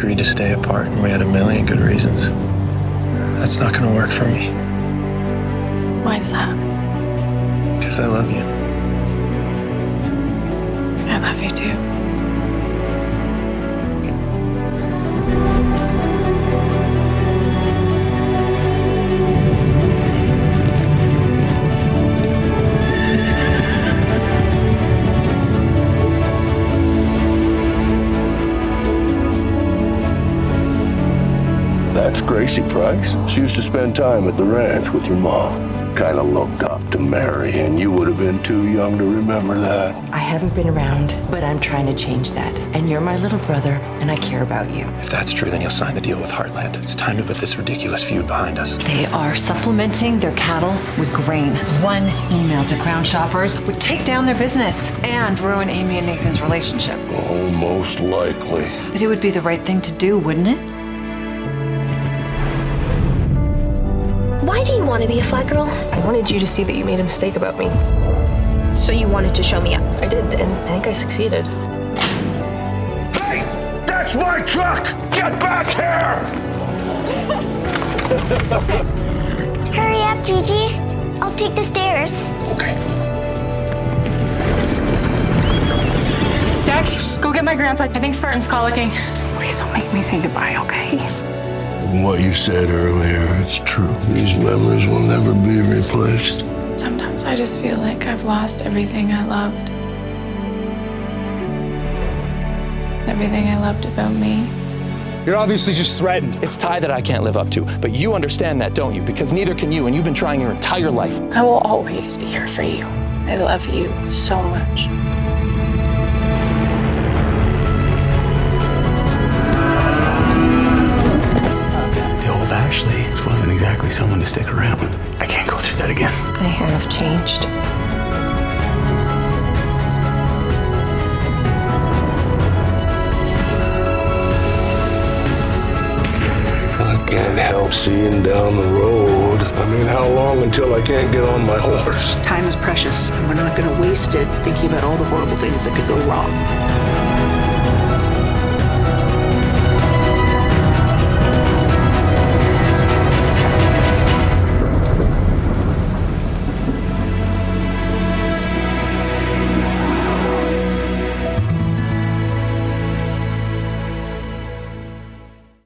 agreed to stay apart, and we had a million good reasons. That's not gonna work for me. Why is that? Because I love you. I love you too. That's Gracie Price. She used to spend time at the ranch with your mom. Kind of looked up to Mary, and you would have been too young to remember that. I haven't been around, but I'm trying to change that. And you're my little brother, and I care about you. If that's true, then you'll sign the deal with Heartland. It's time to put this ridiculous feud behind us. They are supplementing their cattle with grain. One email to Crown shoppers would take down their business and ruin Amy and Nathan's relationship. Oh, most likely. But it would be the right thing to do, wouldn't it? Why do you want to be a flat girl? I wanted you to see that you made a mistake about me. So you wanted to show me up? I did, and I think I succeeded. Hey! That's my truck! Get back here! Hurry up, Gigi. I'll take the stairs. Okay. Dex, go get my grandpa. I think Spartan's colicking. Please don't make me say goodbye, okay? What you said earlier, it's true. These memories will never be replaced. Sometimes I just feel like I've lost everything I loved. Everything I loved about me. You're obviously just threatened. It's Ty that I can't live up to, but you understand that, don't you? Because neither can you, and you've been trying your entire life. I will always be here for you. I love you so much. Ashley wasn't exactly someone to stick around. I can't go through that again. I have changed. I can't help seeing down the road. I mean, how long until I can't get on my horse? Time is precious, and we're not going to waste it thinking about all the horrible things that could go wrong.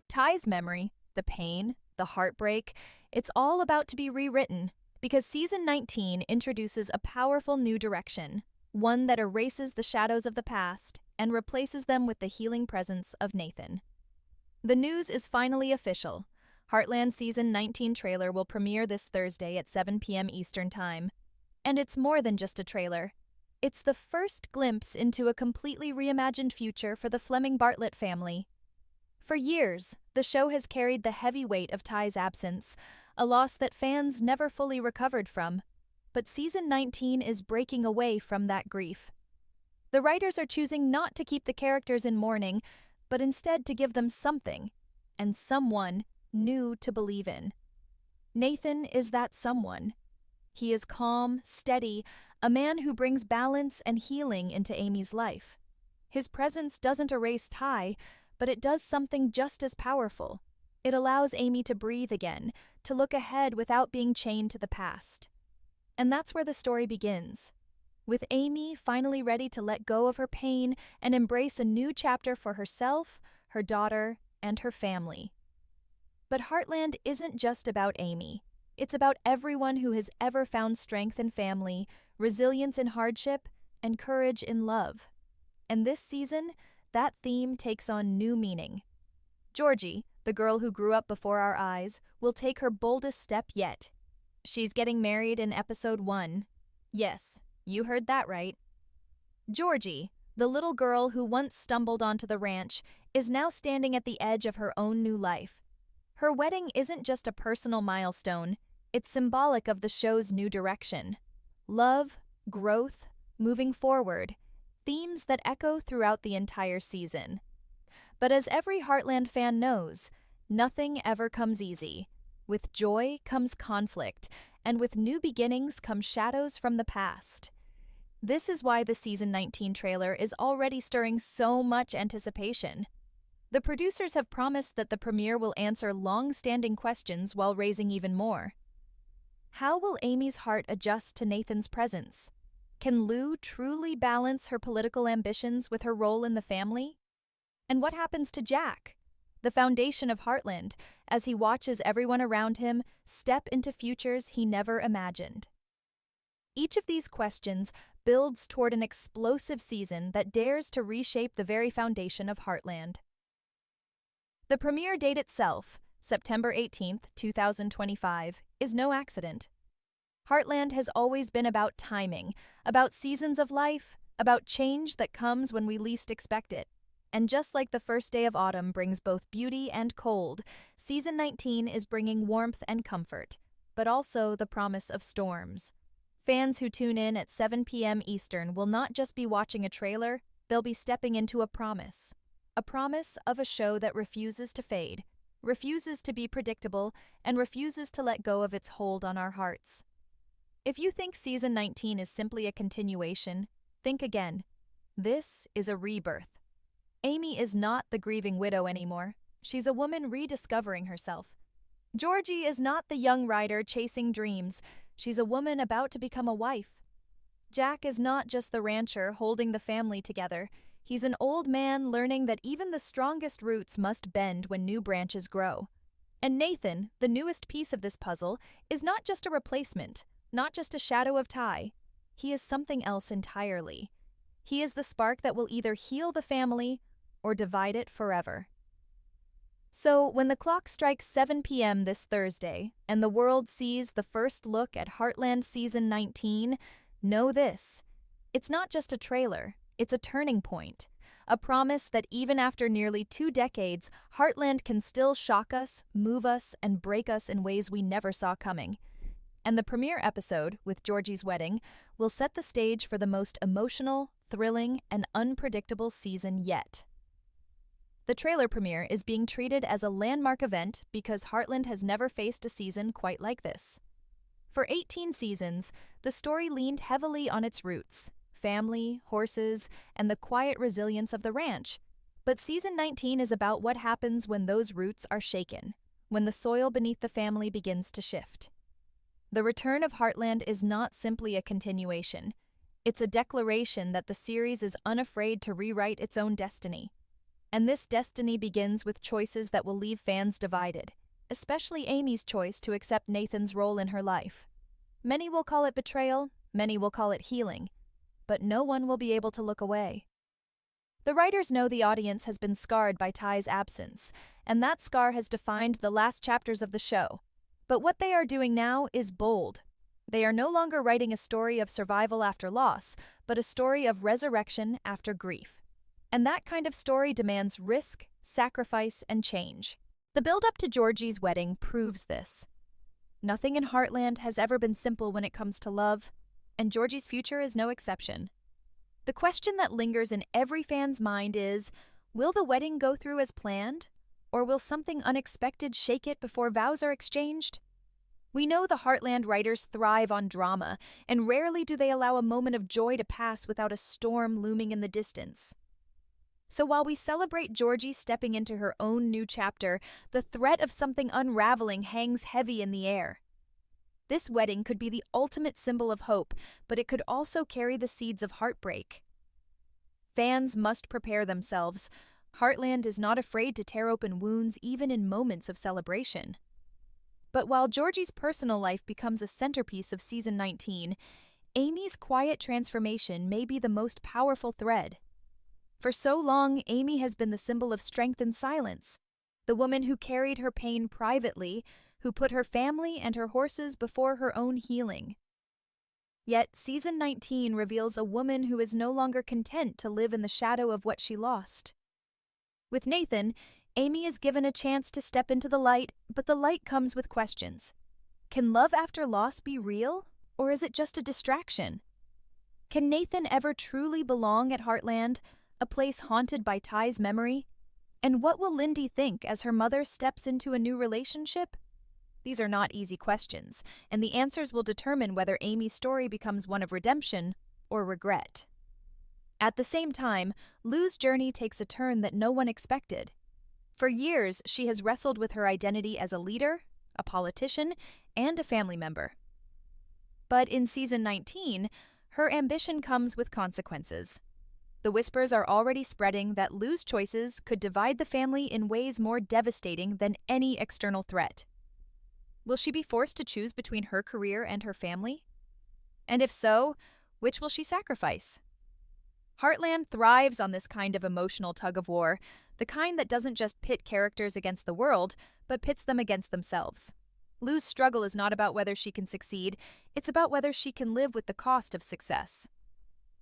Ty's memory, the pain, the heartbreak, it's all about to be rewritten because Season 19 introduces a powerful new direction, one that erases the shadows of the past and replaces them with the healing presence of Nathan. The news is finally official. Heartland Season 19 trailer will premiere this Thursday at 7 p.m. Eastern Time. And it's more than just a trailer. It's the first glimpse into a completely reimagined future for the Fleming-Borden family. For years, the show has carried the heavy weight of Ty's absence, a loss that fans never fully recovered from. But Season 19 is breaking away from that grief. The writers are choosing not to keep the characters in mourning, but instead to give them something, and someone new to believe in. Nathan is that someone. He is calm, steady, a man who brings balance and healing into Amy's life. His presence doesn't erase Ty, but it does something just as powerful. It allows Amy to breathe again, to look ahead without being chained to the past. And that's where the story begins, with Amy finally ready to let go of her pain and embrace a new chapter for herself, her daughter, and her family. But Heartland isn't just about Amy. It's about everyone who has ever found strength in family, resilience in hardship, and courage in love. And this season, that theme takes on new meaning. Georgie, the girl who grew up before our eyes, will take her boldest step yet. She's getting married in episode 1. Yes, you heard that right. Georgie, the little girl who once stumbled onto the ranch, is now standing at the edge of her own new life. Her wedding isn't just a personal milestone, it's symbolic of the show's new direction. Love, growth, moving forward, themes that echo throughout the entire season. But as every Heartland fan knows, nothing ever comes easy. With joy comes conflict, and with new beginnings come shadows from the past. This is why the Season 19 trailer is already stirring so much anticipation. The producers have promised that the premiere will answer long-standing questions while raising even more. How will Amy's heart adjust to Nathan's presence? Can Lou truly balance her political ambitions with her role in the family? And what happens to Jack, the foundation of Heartland, as he watches everyone around him step into futures he never imagined? Each of these questions builds toward an explosive season that dares to reshape the very foundation of Heartland. The premiere date itself, September 18, 2025, is no accident. Heartland has always been about timing, about seasons of life, about change that comes when we least expect it. And just like the first day of autumn brings both beauty and cold, Season 19 is bringing warmth and comfort, but also the promise of storms. Fans who tune in at 7 p.m. Eastern will not just be watching a trailer, they'll be stepping into a promise of a show that refuses to fade, refuses to be predictable, and refuses to let go of its hold on our hearts. If you think Season 19 is simply a continuation, think again. This is a rebirth. Amy is not the grieving widow anymore. She's a woman rediscovering herself. Georgie is not the young rider chasing dreams. She's a woman about to become a wife. Jack is not just the rancher holding the family together. He's an old man learning that even the strongest roots must bend when new branches grow. And Nathan, the newest piece of this puzzle, is not just a replacement, not just a shadow of Ty. He is something else entirely. He is the spark that will either heal the family or divide it forever. So, when the clock strikes 7 p.m. this Thursday, and the world sees the first look at Heartland Season 19, know this. It's not just a trailer, it's a turning point. A promise that even after nearly 2 decades, Heartland can still shock us, move us, and break us in ways we never saw coming. And the premiere episode, with Georgie's wedding, will set the stage for the most emotional, thrilling, and unpredictable season yet. The trailer premiere is being treated as a landmark event because Heartland has never faced a season quite like this. For 18 seasons, the story leaned heavily on its roots, family, horses, and the quiet resilience of the ranch. But Season 19 is about what happens when those roots are shaken, when the soil beneath the family begins to shift. The return of Heartland is not simply a continuation. It's a declaration that the series is unafraid to rewrite its own destiny. And this destiny begins with choices that will leave fans divided, especially Amy's choice to accept Nathan's role in her life. Many will call it betrayal, many will call it healing, but no one will be able to look away. The writers know the audience has been scarred by Ty's absence, and that scar has defined the last chapters of the show. But what they are doing now is bold. They are no longer writing a story of survival after loss, but a story of resurrection after grief. And that kind of story demands risk, sacrifice, and change. The build-up to Georgie's wedding proves this. Nothing in Heartland has ever been simple when it comes to love, and Georgie's future is no exception. The question that lingers in every fan's mind is, will the wedding go through as planned, or will something unexpected shake it before vows are exchanged? We know the Heartland writers thrive on drama, and rarely do they allow a moment of joy to pass without a storm looming in the distance. So while we celebrate Georgie stepping into her own new chapter, the threat of something unraveling hangs heavy in the air. This wedding could be the ultimate symbol of hope, but it could also carry the seeds of heartbreak. Fans must prepare themselves. Heartland is not afraid to tear open wounds even in moments of celebration. But while Georgie's personal life becomes a centerpiece of Season 19, Amy's quiet transformation may be the most powerful thread. For so long, Amy has been the symbol of strength in silence, the woman who carried her pain privately, who put her family and her horses before her own healing. Yet Season 19 reveals a woman who is no longer content to live in the shadow of what she lost. With Nathan, Amy is given a chance to step into the light, but the light comes with questions. Can love after loss be real, or is it just a distraction? Can Nathan ever truly belong at Heartland, a place haunted by Ty's memory? And what will Lindy think as her mother steps into a new relationship? These are not easy questions, and the answers will determine whether Amy's story becomes one of redemption or regret. At the same time, Lou's journey takes a turn that no one expected. For years, she has wrestled with her identity as a leader, a politician, and a family member. But in season 19, her ambition comes with consequences. The whispers are already spreading that Lou's choices could divide the family in ways more devastating than any external threat. Will she be forced to choose between her career and her family? And if so, which will she sacrifice? Heartland thrives on this kind of emotional tug-of-war, the kind that doesn't just pit characters against the world, but pits them against themselves. Lou's struggle is not about whether she can succeed, it's about whether she can live with the cost of success.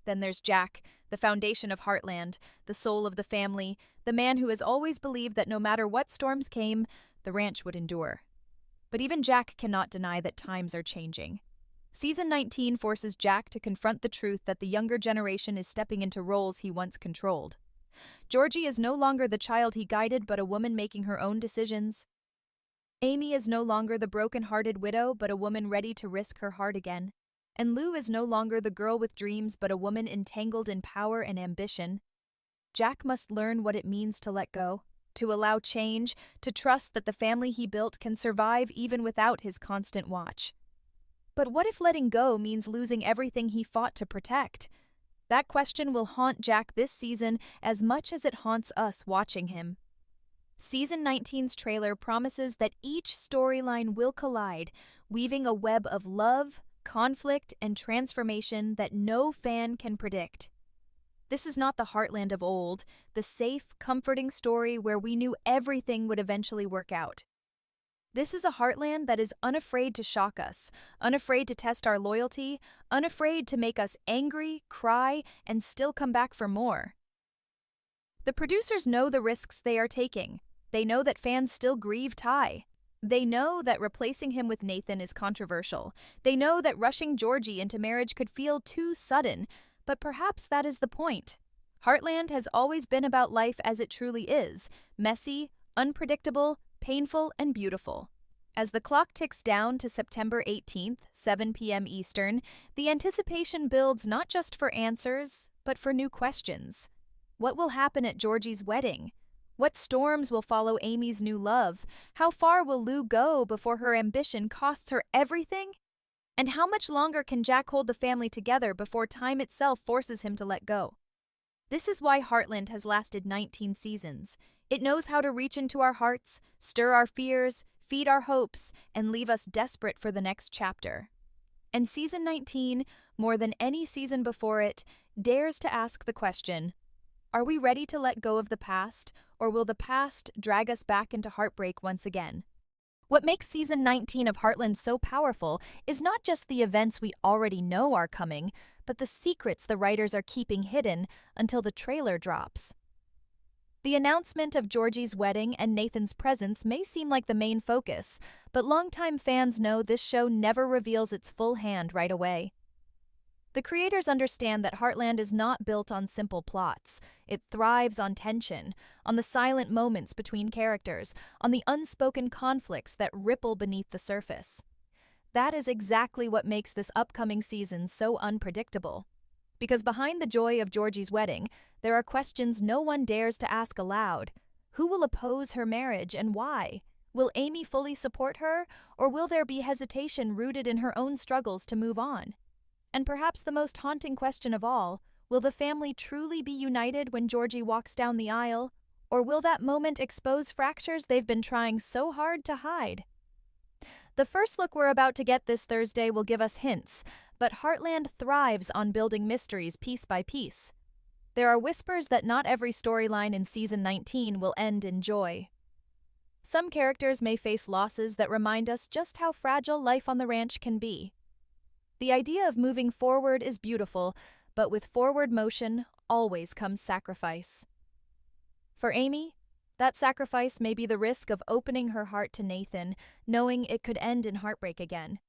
Then there's Jack, the foundation of Heartland, the soul of the family, the man who has always believed that no matter what storms came, the ranch would endure. But even Jack cannot deny that times are changing. Season 19 forces Jack to confront the truth that the younger generation is stepping into roles he once controlled. Georgie is no longer the child he guided, but a woman making her own decisions. Amy is no longer the broken-hearted widow, but a woman ready to risk her heart again. And Lou is no longer the girl with dreams, but a woman entangled in power and ambition. Jack must learn what it means to let go, to allow change, to trust that the family he built can survive even without his constant watch. But what if letting go means losing everything he fought to protect? That question will haunt Jack this season as much as it haunts us watching him. Season 19's trailer promises that each storyline will collide, weaving a web of love, conflict, and transformation that no fan can predict. This is not the Heartland of old, the safe, comforting story where we knew everything would eventually work out. This is a Heartland that is unafraid to shock us, unafraid to test our loyalty, unafraid to make us angry, cry, and still come back for more. The producers know the risks they are taking. They know that fans still grieve Ty. They know that replacing him with Nathan is controversial. They know that rushing Georgie into marriage could feel too sudden, but perhaps that is the point. Heartland has always been about life as it truly is, messy, unpredictable, painful, and beautiful. As the clock ticks down to September 18th, 7 p.m. Eastern, the anticipation builds not just for answers, but for new questions. What will happen at Georgie's wedding? What storms will follow Amy's new love? How far will Lou go before her ambition costs her everything? And how much longer can Jack hold the family together before time itself forces him to let go? This is why Heartland has lasted 19 seasons. It knows how to reach into our hearts, stir our fears, feed our hopes, and leave us desperate for the next chapter. And season 19, more than any season before it, dares to ask the question, are we ready to let go of the past, or will the past drag us back into heartbreak once again? What makes season 19 of Heartland so powerful is not just the events we already know are coming, but the secrets the writers are keeping hidden until the trailer drops. The announcement of Georgie's wedding and Nathan's presence may seem like the main focus, but longtime fans know this show never reveals its full hand right away. The creators understand that Heartland is not built on simple plots. It thrives on tension, on the silent moments between characters, on the unspoken conflicts that ripple beneath the surface. That is exactly what makes this upcoming season so unpredictable. Because behind the joy of Georgie's wedding, there are questions no one dares to ask aloud. Who will oppose her marriage and why? Will Amy fully support her, or will there be hesitation rooted in her own struggles to move on? And perhaps the most haunting question of all, will the family truly be united when Georgie walks down the aisle, or will that moment expose fractures they've been trying so hard to hide? The first look we're about to get this Thursday will give us hints, but Heartland thrives on building mysteries piece by piece. There are whispers that not every storyline in season 19 will end in joy. Some characters may face losses that remind us just how fragile life on the ranch can be. The idea of moving forward is beautiful, but with forward motion always comes sacrifice. For Amy, that sacrifice may be the risk of opening her heart to Nathan, knowing it could end in heartbreak again.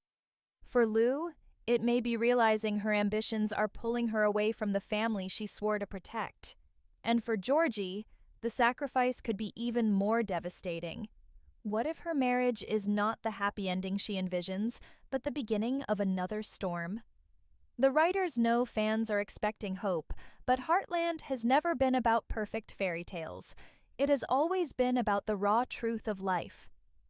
For Lou, it may be realizing her ambitions are pulling her away from the family she swore to protect. And for Georgie, the sacrifice could be even more devastating. What if her marriage is not the happy ending she envisions, but the beginning of another storm? The writers know fans are expecting hope, but Heartland has never been about perfect fairy tales. it has always been about the raw truth of life.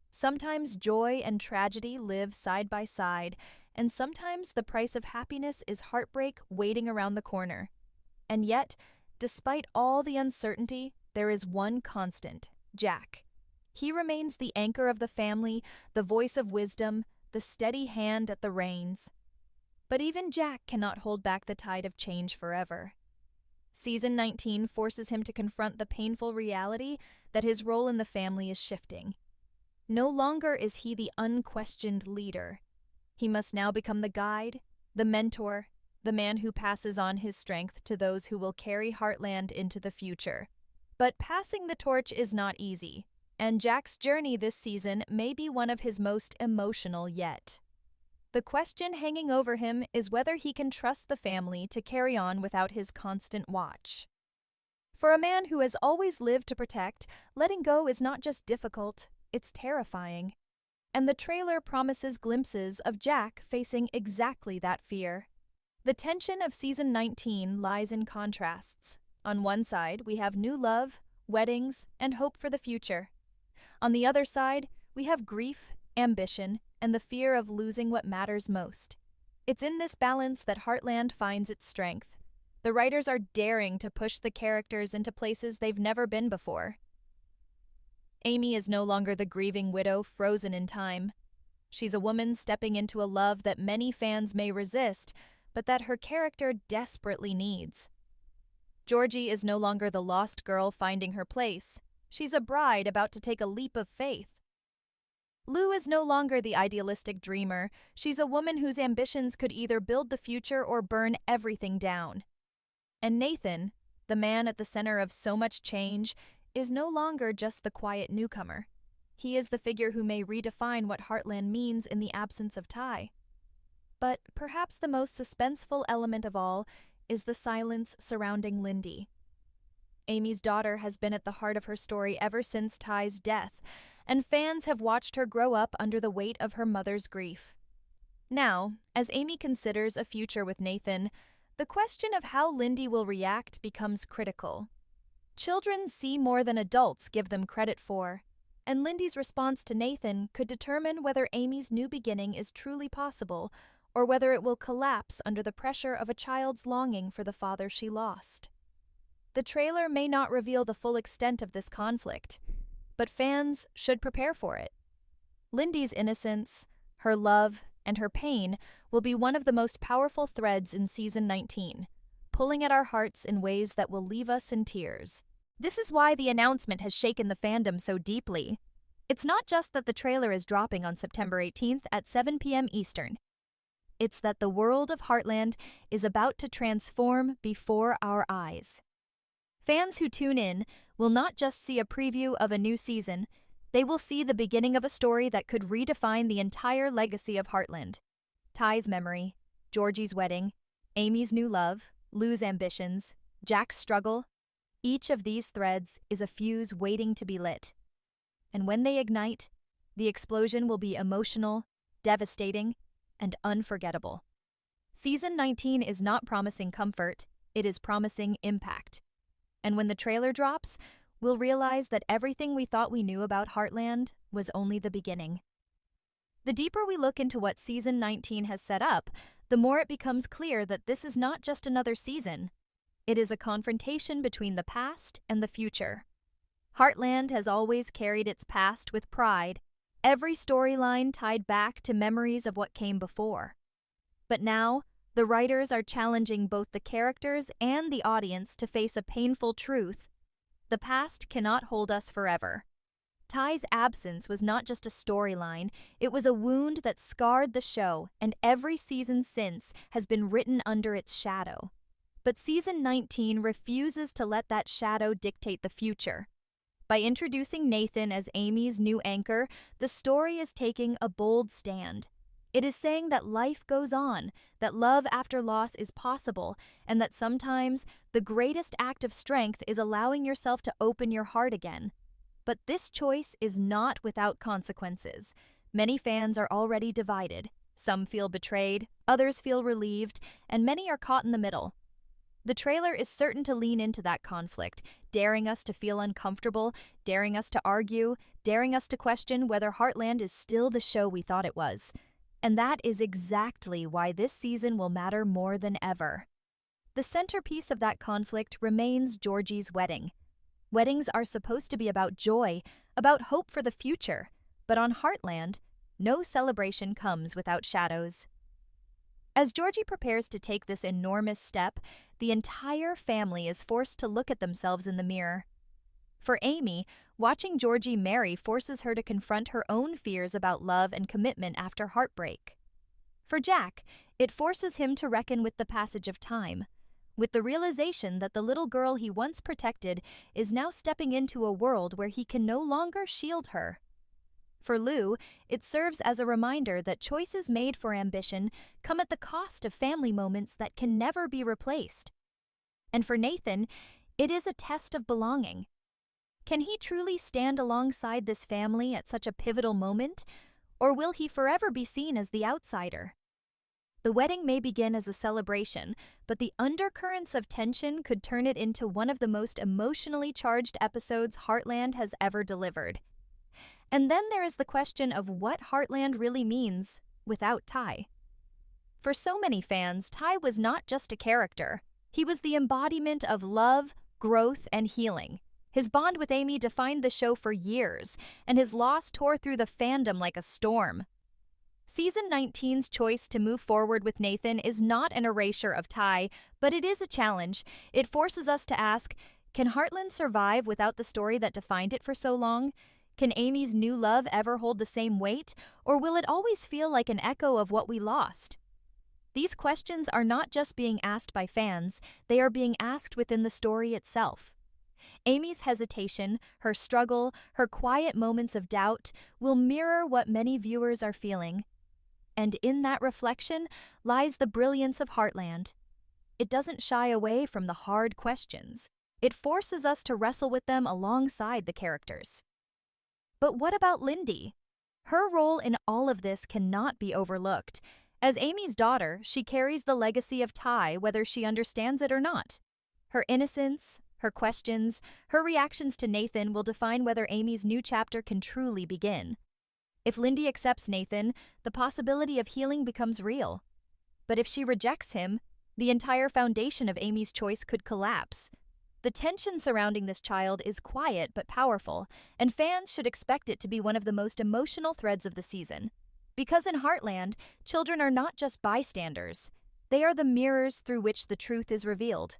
Sometimes joy and tragedy live side by side, and sometimes the price of happiness is heartbreak waiting around the corner. And yet, despite all the uncertainty, there is one constant: Jack. He remains the anchor of the family, the voice of wisdom, the steady hand at the reins. But even Jack cannot hold back the tide of change forever. Season 19 forces him to confront the painful reality that his role in the family is shifting. No longer is he the unquestioned leader. He must now become the guide, the mentor, the man who passes on his strength to those who will carry Heartland into the future. But passing the torch is not easy, and Jack's journey this season may be one of his most emotional yet. The question hanging over him is whether he can trust the family to carry on without his constant watch. For a man who has always lived to protect, letting go is not just difficult, it's terrifying. And the trailer promises glimpses of Jack facing exactly that fear. The tension of season 19 lies in contrasts. On one side, we have new love, weddings, and hope for the future. On the other side, we have grief, ambition, and the fear of losing what matters most. It's in this balance that Heartland finds its strength. The writers are daring to push the characters into places they've never been before. Amy is no longer the grieving widow frozen in time. She's a woman stepping into a love that many fans may resist, but that her character desperately needs. Georgie is no longer the lost girl finding her place. She's a bride about to take a leap of faith. Lou is no longer the idealistic dreamer. She's a woman whose ambitions could either build the future or burn everything down. And Nathan, the man at the center of so much change, is no longer just the quiet newcomer. He is the figure who may redefine what Heartland means in the absence of Ty. But perhaps the most suspenseful element of all is the silence surrounding Lindy. Amy's daughter has been at the heart of her story ever since Ty's death, and fans have watched her grow up under the weight of her mother's grief. Now, as Amy considers a future with Nathan, the question of how Lindy will react becomes critical. Children see more than adults give them credit for, and Lindy's response to Nathan could determine whether Amy's new beginning is truly possible or whether it will collapse under the pressure of a child's longing for the father she lost. The trailer may not reveal the full extent of this conflict, but fans should prepare for it. Lindy's innocence, her love, and her pain will be one of the most powerful threads in season 19, pulling at our hearts in ways that will leave us in tears. This is why the announcement has shaken the fandom so deeply. It's not just that the trailer is dropping on September 18th at 7 p.m. Eastern. It's that the world of Heartland is about to transform before our eyes. Fans who tune in will not just see a preview of a new season, they will see the beginning of a story that could redefine the entire legacy of Heartland. Ty's memory, Georgie's wedding, Amy's new love, Lou's ambitions, Jack's struggle. Each of these threads is a fuse waiting to be lit. And when they ignite, the explosion will be emotional, devastating, and unforgettable. Season 19 is not promising comfort, it is promising impact. And when the trailer drops, we'll realize that everything we thought we knew about Heartland was only the beginning. The deeper we look into what Season 19 has set up, the more it becomes clear that this is not just another season. It is a confrontation between the past and the future. Heartland has always carried its past with pride, every storyline tied back to memories of what came before. But now, the writers are challenging both the characters and the audience to face a painful truth. The past cannot hold us forever. Ty's absence was not just a storyline, it was a wound that scarred the show, and every season since has been written under its shadow. But Season 19 refuses to let that shadow dictate the future. By introducing Nathan as Amy's new anchor, the story is taking a bold stand. It is saying that life goes on, that love after loss is possible, and that sometimes the greatest act of strength is allowing yourself to open your heart again. But this choice is not without consequences. Many fans are already divided. Some feel betrayed, others feel relieved, and many are caught in the middle. The trailer is certain to lean into that conflict, daring us to feel uncomfortable, daring us to argue, daring us to question whether Heartland is still the show we thought it was. And that is exactly why this season will matter more than ever. The centerpiece of that conflict remains Georgie's wedding. Weddings are supposed to be about joy, about hope for the future, but on Heartland, no celebration comes without shadows. As Georgie prepares to take this enormous step, the entire family is forced to look at themselves in the mirror. For Amy, watching Georgie marry forces her to confront her own fears about love and commitment after heartbreak. For Jack, it forces him to reckon with the passage of time, with the realization that the little girl he once protected is now stepping into a world where he can no longer shield her. For Lou, it serves as a reminder that choices made for ambition come at the cost of family moments that can never be replaced. And for Nathan, it is a test of belonging. Can he truly stand alongside this family at such a pivotal moment, or will he forever be seen as the outsider? The wedding may begin as a celebration, but the undercurrents of tension could turn it into one of the most emotionally charged episodes Heartland has ever delivered. And then there is the question of what Heartland really means without Ty. For so many fans, Ty was not just a character. He was the embodiment of love, growth, and healing. His bond with Amy defined the show for years, and his loss tore through the fandom like a storm. Season 19's choice to move forward with Nathan is not an erasure of Ty, but it is a challenge. It forces us to ask, can Heartland survive without the story that defined it for so long? Can Amy's new love ever hold the same weight, or will it always feel like an echo of what we lost? These questions are not just being asked by fans, they are being asked within the story itself. Amy's hesitation, her struggle, her quiet moments of doubt will mirror what many viewers are feeling. And in that reflection lies the brilliance of Heartland. It doesn't shy away from the hard questions. It forces us to wrestle with them alongside the characters. But what about Lindy? Her role in all of this cannot be overlooked. As Amy's daughter, she carries the legacy of Ty, whether she understands it or not. Her innocence, her questions, her reactions to Nathan will define whether Amy's new chapter can truly begin. If Lindy accepts Nathan, the possibility of healing becomes real. But if she rejects him, the entire foundation of Amy's choice could collapse. The tension surrounding this child is quiet but powerful, and fans should expect it to be one of the most emotional threads of the season. Because in Heartland, children are not just bystanders. They are the mirrors through which the truth is revealed.